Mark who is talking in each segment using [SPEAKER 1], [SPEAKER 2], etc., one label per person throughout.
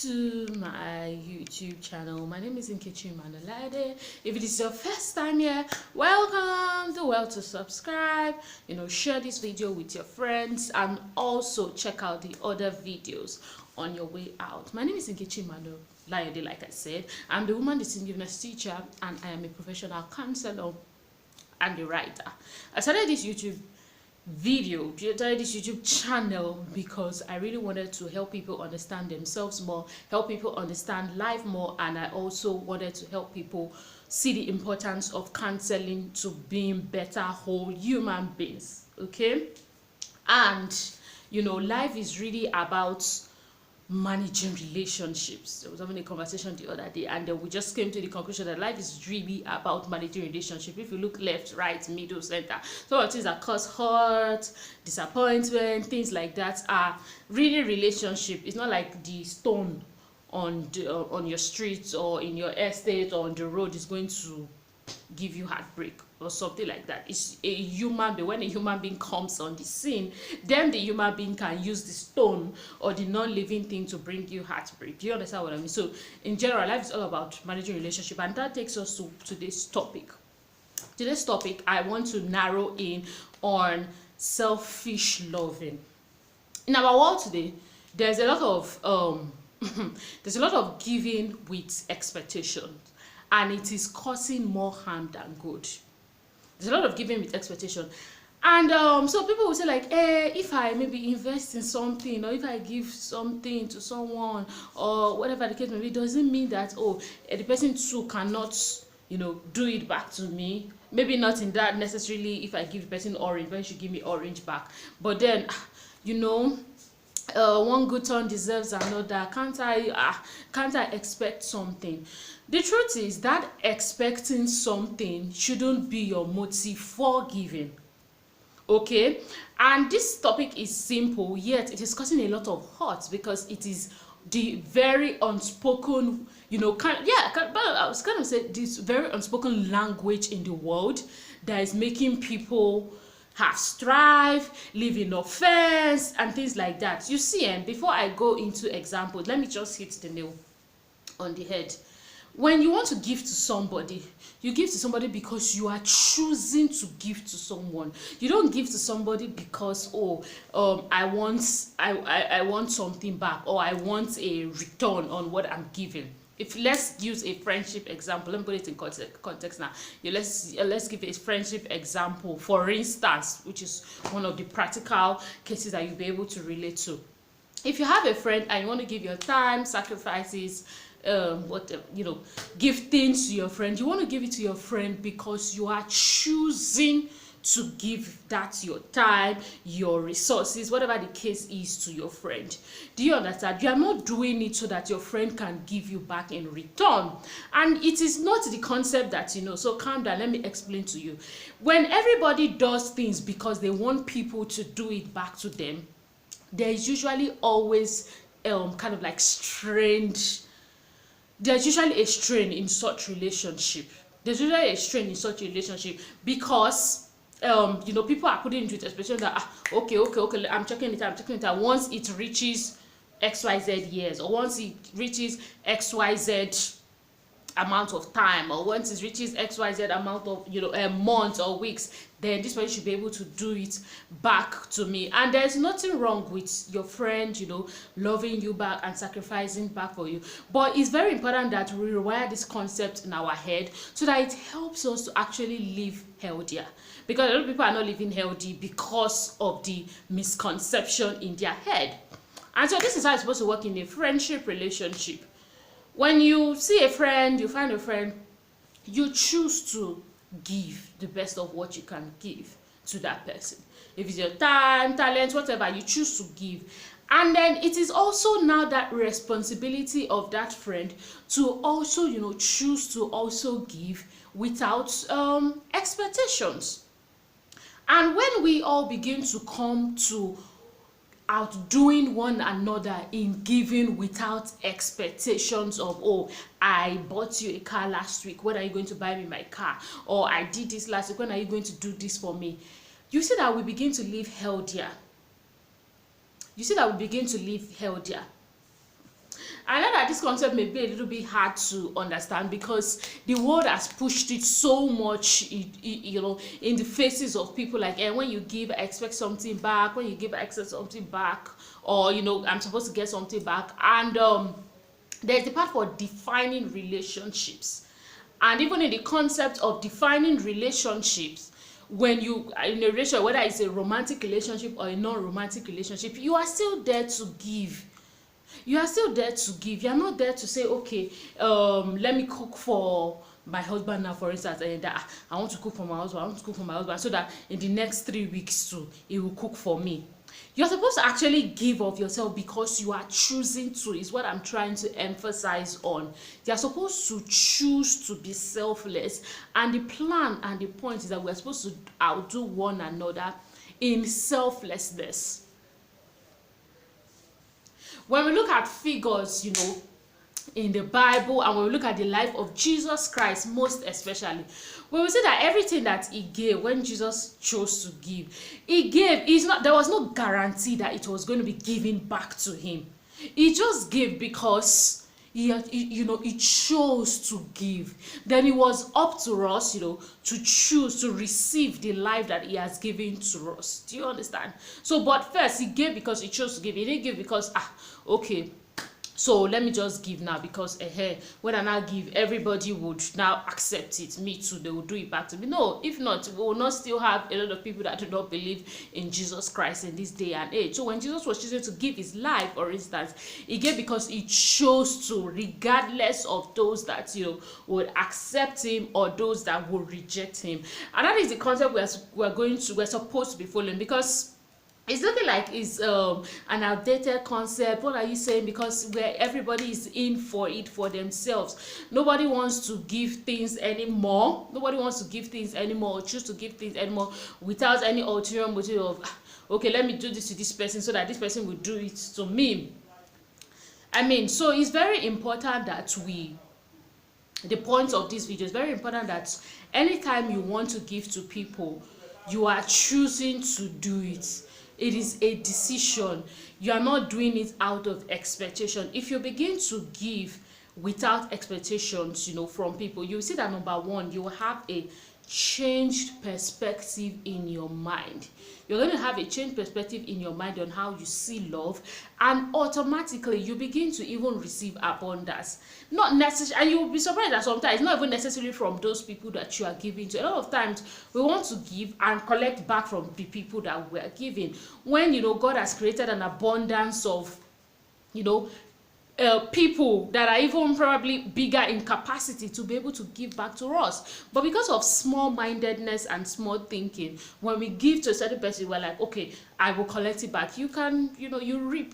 [SPEAKER 1] to my YouTube channel. My name is Nkechi Manolade. If it is your first time here, welcome. Do well to subscribe, share this video with your friends, and also check out the other videos on your way out. My name is Nkechi Manolade. Like I said, I'm the woman distinctiveness teacher, and I am a professional counselor and a writer. I started this YouTube channel because I really wanted to help people understand themselves more, help people understand life more, and I also wanted to help people see the importance of counseling to being better whole human beings. Okay, and life is really about managing relationships. I was having a conversation the other day, and then we just came to the conclusion that life is really about managing relationship. If you look left, right, middle, center, some of the things that cause hurt, disappointment, things like that are really relationship. It's not like the stone on your street or in your estate or on the road is going to give you heartbreak or something like that. It's a human being. When a human being comes on the scene, then the human being can use the stone or the non-living thing to bring you heartbreak. Do you understand what I mean? So in general, life is all about managing relationship, and that takes us to today's topic. Today's topic, I want to narrow in on selfish loving. In our world today, there's a lot of giving with expectations, and it is causing more harm than good. There's a lot of giving with expectation, and so people will say like, if I maybe invest in something, or if I give something to someone, or whatever the case may be, doesn't mean that the person too cannot do it back to me. Maybe not in that necessarily. If I give the person orange, then she give me orange back. But then one good turn deserves another. Can't I expect something? The truth is that expecting something shouldn't be your motive for giving. Okay, and this topic is simple, yet it is causing a lot of hurt because it is the very unspoken, I was kind of say this very unspoken language in the world that is making people have strife, live in offense, and things like that. You see, and before I go into examples, let me just hit the nail on the head. When you want to give to somebody, you give to somebody because you are choosing to give to someone. You don't give to somebody because I want something back, or I want a return on what I'm giving. If let's use a friendship example, let me put it in context now. Let's give a friendship example, for instance, which is one of the practical cases that you'll be able to relate to. If you have a friend and you want to give your time, sacrifices, give things to your friend, you want to give it to your friend because you are choosing to give that your time, your resources, whatever the case is, to your friend. Do you understand? You are not doing it so that your friend can give you back in return. And it is not the concept that, so calm down, let me explain to you. When everybody does things because they want people to do it back to them, there is usually always kind of like strained. There's usually a strain in such relationship. Because people are putting into expectation that okay, I'm checking it out. Once it reaches XYZ years, or once it reaches XYZ amount of time, or once it reaches XYZ amount of months or weeks, then this person should be able to do it back to me. And there's nothing wrong with your friend loving you back and sacrificing back for you, but it's very important that we rewire this concept in our head so that it helps us to actually live healthier, because a lot of people are not living healthy because of the misconception in their head. And so this is how it's supposed to work in a friendship relationship. When you see a friend, you find a friend, you choose to give the best of what you can give to that person. If it's your time, talent, whatever, you choose to give. And then it is also now that responsibility of that friend to also, choose to also give without expectations. And when we all begin to come to outdoing one another in giving without expectations of, I bought you a car last week, when are you going to buy me my car? Or I did this last week, when are you going to do this for me? You see that we begin to live healthier. I know that this concept may be a little bit hard to understand because the world has pushed it so much, you know, in the faces of people. Like, and when you give, I expect something back. When you give, I expect something back, or you know, I'm supposed to get something back. And there's the part for defining relationships, and even in the concept of defining relationships, when you are in a relationship, whether it's a romantic relationship or a non-romantic relationship, you are still there to give. You are still there to give. You're not there to say, okay, let me cook for my husband now, for instance, and I want to cook for my husband, I want to cook for my husband, so that in the next 3 weeks too, he will cook for me. You're supposed to actually give of yourself because you are choosing to, is what I'm trying to emphasize on. You're supposed to choose to be selfless, and the plan and the point is that we're supposed to outdo one another in selflessness. When we look at figures, you know, in the Bible, and when we look at the life of Jesus Christ, most especially, we will see that everything that he gave, when Jesus chose to give, he gave. There was no guarantee that it was going to be given back to him. He just gave because he chose to give. Then it was up to us, you know, to choose to receive the life that he has given to us. Do you understand? So, but first, he gave because he chose to give. He didn't give because okay, so let me just give now, because when I now give, everybody would now accept it. Me too, they will do it back to me. No, if not, we will not still have a lot of people that do not believe in Jesus Christ in this day and age. So when Jesus was choosing to give his life, for instance, he gave because he chose to, regardless of those that, you know, would accept him or those that would reject him. And that is the concept we're supposed to be following, because it's looking like it's an outdated concept. What are you saying? Because where everybody is in for it for themselves. Nobody wants to give things anymore. Nobody wants to give things anymore, or choose to give things anymore without any ulterior motive of, okay, let me do this to this person so that this person will do it to me. I mean, so it's very important that the point of this video is very important that anytime you want to give to people, you are choosing to do it. It is a decision. You are not doing it out of expectation. If you begin to give without expectations, you know, from people, you will see that number one, you will have a changed perspective in your mind. You're going to have a changed perspective in your mind on how you see love, and automatically you begin to even receive abundance. Not necessarily, and you will be surprised that sometimes it's not even necessarily from those people that you are giving to. A lot of times we want to give and collect back from the people that we are giving, when, you know, God has created an abundance of, you know, people that are even probably bigger in capacity to be able to give back to us. But because of small-mindedness and small thinking, when we give to a certain person, we're like, okay, I will collect it back. You can, you know, you reap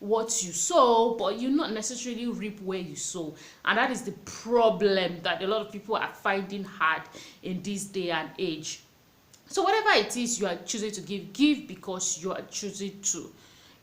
[SPEAKER 1] what you sow, but you not necessarily reap where you sow. And that is the problem that a lot of people are finding hard in this day and age. So whatever it is you are choosing to give because you are choosing to.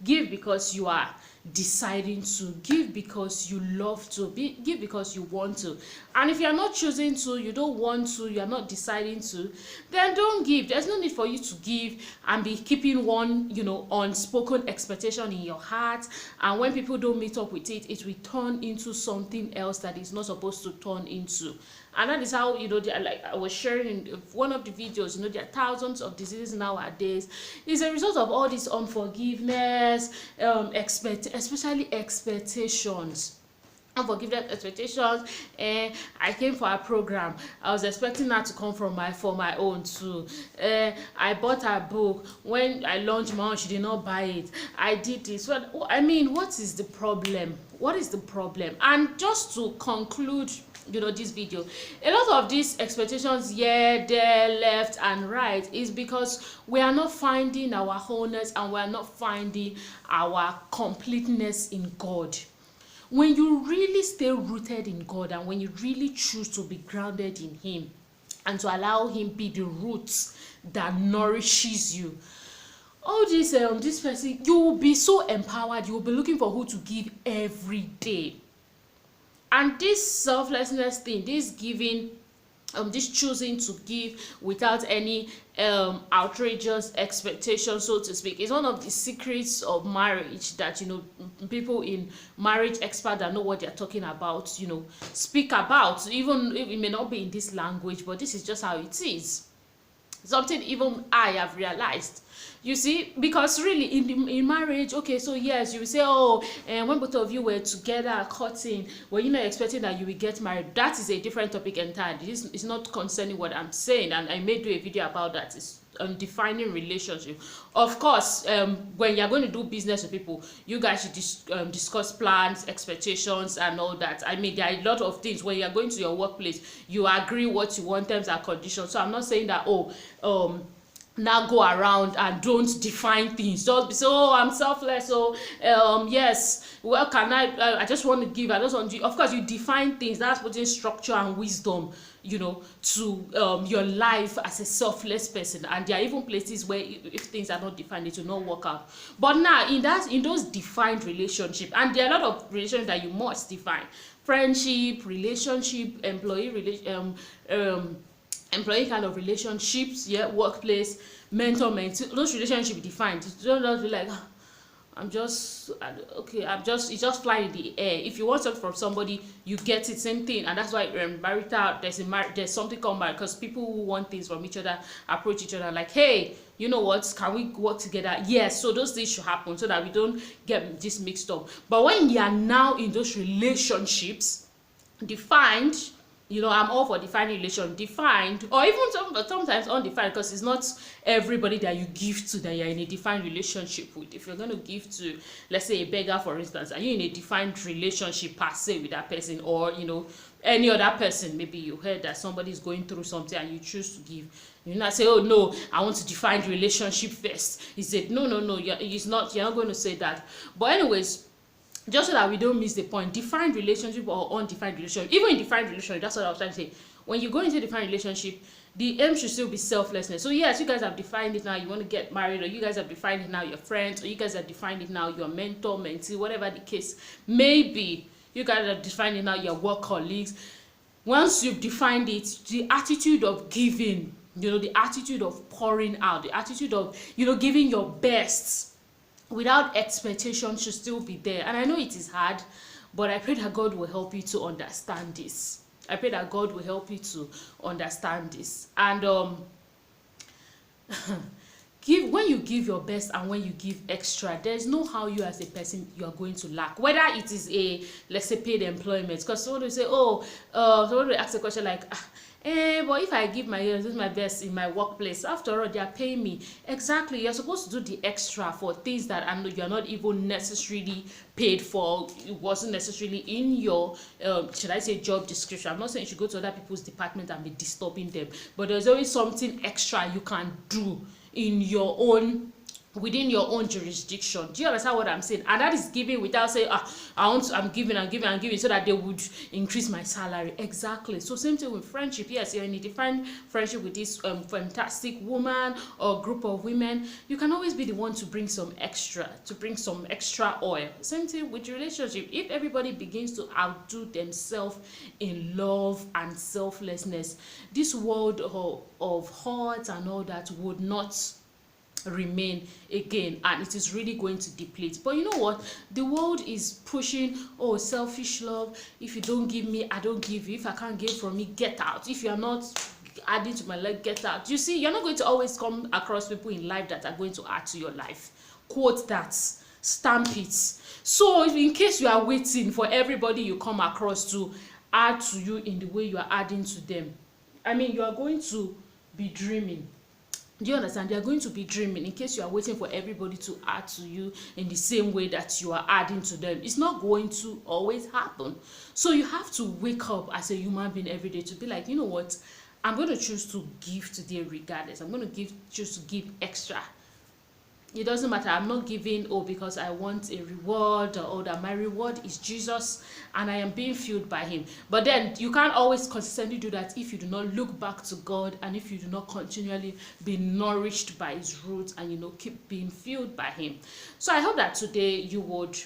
[SPEAKER 1] Give because you are deciding to. Give because you love to. Give because you want to. And if you are not choosing to, you don't want to, you are not deciding to, then don't give. There's no need for you to give and be keeping one, you know, unspoken expectation in your heart. And when people don't meet up with it, it will turn into something else that is not supposed to turn into. And that is how, you know, like I was sharing in one of the videos, you know, there are thousands of diseases nowadays. It's a result of all this unforgiveness, especially expectations. Unforgiveness, expectations. I came for a program. I was expecting her to come for my own too. I bought her book. When I launched my own, she did not buy it. I did this. Well, I mean, what is the problem? What is the problem? And just to conclude, you know, this video, a lot of these expectations here, there, left and right is because we are not finding our wholeness and we are not finding our completeness in God. When you really stay rooted in God and when you really choose to be grounded in him and to allow him be the roots that nourishes you, all this person, you will be so empowered. You will be looking for who to give every day. And this selflessness thing, this giving this choosing to give without any outrageous expectation, so to speak, is one of the secrets of marriage that, you know, people in marriage experts that know what they're talking about, you know, speak about. Even if it may not be in this language, but this is just how it is. Something even I have realized. You see, because really in marriage, okay, so yes, you will say, oh, and when both of you were together cutting, were you not expecting that you will get married? That is a different topic entirely. This is not concerning what I'm saying, and I may do a video about that. It's defining relationship. Of course, when you're going to do business with people, you guys should discuss plans, expectations, and all that. I mean, there are a lot of things. When you're going to your workplace, you agree what you want, terms and conditions. So I'm not saying that, now go around and don't define things. Just be so, oh, I'm selfless, so yes, well, can I just want to give, I just want to, of course you define things. That's putting structure and wisdom, you know, to your life as a selfless person. And there are even places where if things are not defined, it will not work out. But now in those defined relationships, and there are a lot of relationships that you must define: friendship, relationship, employee kind of relationships, yeah, workplace, mentor, mentee, those relationships defined. Don't just be like, I'm just okay, it's just flying in the air. If you want something from somebody, you get it, same thing. And that's why marital, there's something called marriage, because people who want things from each other approach each other like, hey, you know what, can we work together? Yes. So those things should happen so that we don't get this mixed up. But when you are now in those relationships defined, you know, I'm all for defining relation, defined, or even sometimes undefined, because it's not everybody that you give to that you're in a defined relationship with. If you're going to give to, let's say, a beggar, for instance, are you in a defined relationship per se with that person? Or, you know, any other person, maybe you heard that somebody is going through something and you choose to give. You not say, oh no, I want to define the relationship first. He said, no, you're not going to say that. But anyways, just so that we don't miss the point, defined relationship or undefined relationship, even in defined relationship, that's what I was trying to say. When you go into a defined relationship, the aim should still be selflessness. So yes, you guys have defined it now, you want to get married, or you guys have defined it now, you're friends, or you guys have defined it now, you're mentor, mentee, whatever the case may be. You guys have defined it now, your work colleagues. Once you've defined it, the attitude of giving, you know, the attitude of pouring out, the attitude of, you know, giving your best without expectation should still be there. And I know it is hard, but I pray that God will help you to understand this. I pray that God will help you to understand this. And when you give your best and when you give extra, there's no how you as a person you are going to lack. Whether it is a, let's say, paid employment, because someone will say, oh, someone will ask a question like, but if I give my best in my workplace, after all, they are paying me. Exactly, you're supposed to do the extra for things that you're not even necessarily paid for. It wasn't necessarily in your, should I say, job description. I'm not saying you should go to other people's department and be disturbing them, but there's always something extra you can do in your own, within your own jurisdiction. Do you understand what I'm saying? And that is giving without saying, I'm giving so that they would increase my salary. Exactly. So same thing with friendship. Yes, you're in a defined friendship with this fantastic woman or group of women. You can always be the one to bring some extra oil. Same thing with relationship. If everybody begins to outdo themselves in love and selflessness, this world of hurt and all that would not remain again, and it is really going to deplete. But you know what, the world is pushing, oh, selfish love. If you don't give me, I don't give you. If I can't get from me, get out. If you're not adding to my life, get out. You see, you're not going to always come across people in life that are going to add to your life. Quote that, stamp it. So in case you are waiting for everybody you come across to add to you in the way you are adding to them, I mean, you are going to be dreaming. Do you understand? They are going to be dreaming in case you are waiting for everybody to add to you in the same way that you are adding to them. It's not going to always happen. So you have to wake up as a human being every day to be like, you know what? I'm going to choose to give today regardless. I'm going to choose to give extra. It doesn't matter. I'm not giving, because I want a reward, or that my reward is Jesus and I am being fueled by him. But then you can't always consistently do that if you do not look back to God, and if you do not continually be nourished by his roots and, you know, keep being fueled by him. So I hope that today you would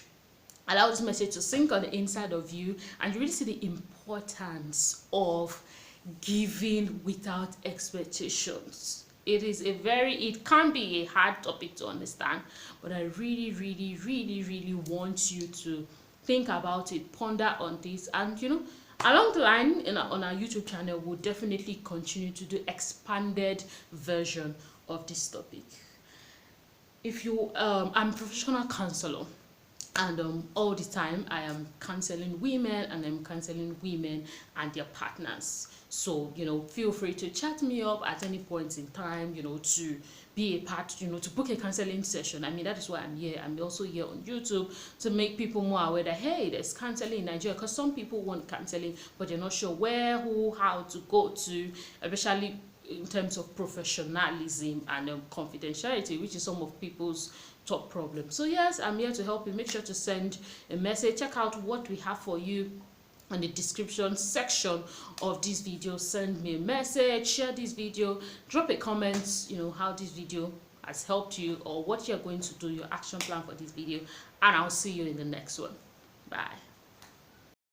[SPEAKER 1] allow this message to sink on the inside of you, and you really see the importance of giving without expectations. It can be a hard topic to understand, but I really want you to think about it, ponder on this, and along the line on our YouTube channel, we'll definitely continue to do expanded version of this topic. If you I'm a professional counselor, and all the time I am counseling women, and I'm counseling women and their partners. So feel free to chat me up at any point in time, to be a part, to book a counseling session. I mean, that is why I'm here. I'm also here on YouTube to make people more aware that, hey, there's counseling in Nigeria, because some people want counseling but they're not sure where, who, how to go to, especially in terms of professionalism and confidentiality, which is some of people's top problems. So yes, I'm here to help you. Make sure to send a message. Check out what we have for you in the description section of this video. Send me a message, share this video, drop a comment, how this video has helped you or what you're going to do, your action plan for this video, and I'll see you in the next one. Bye.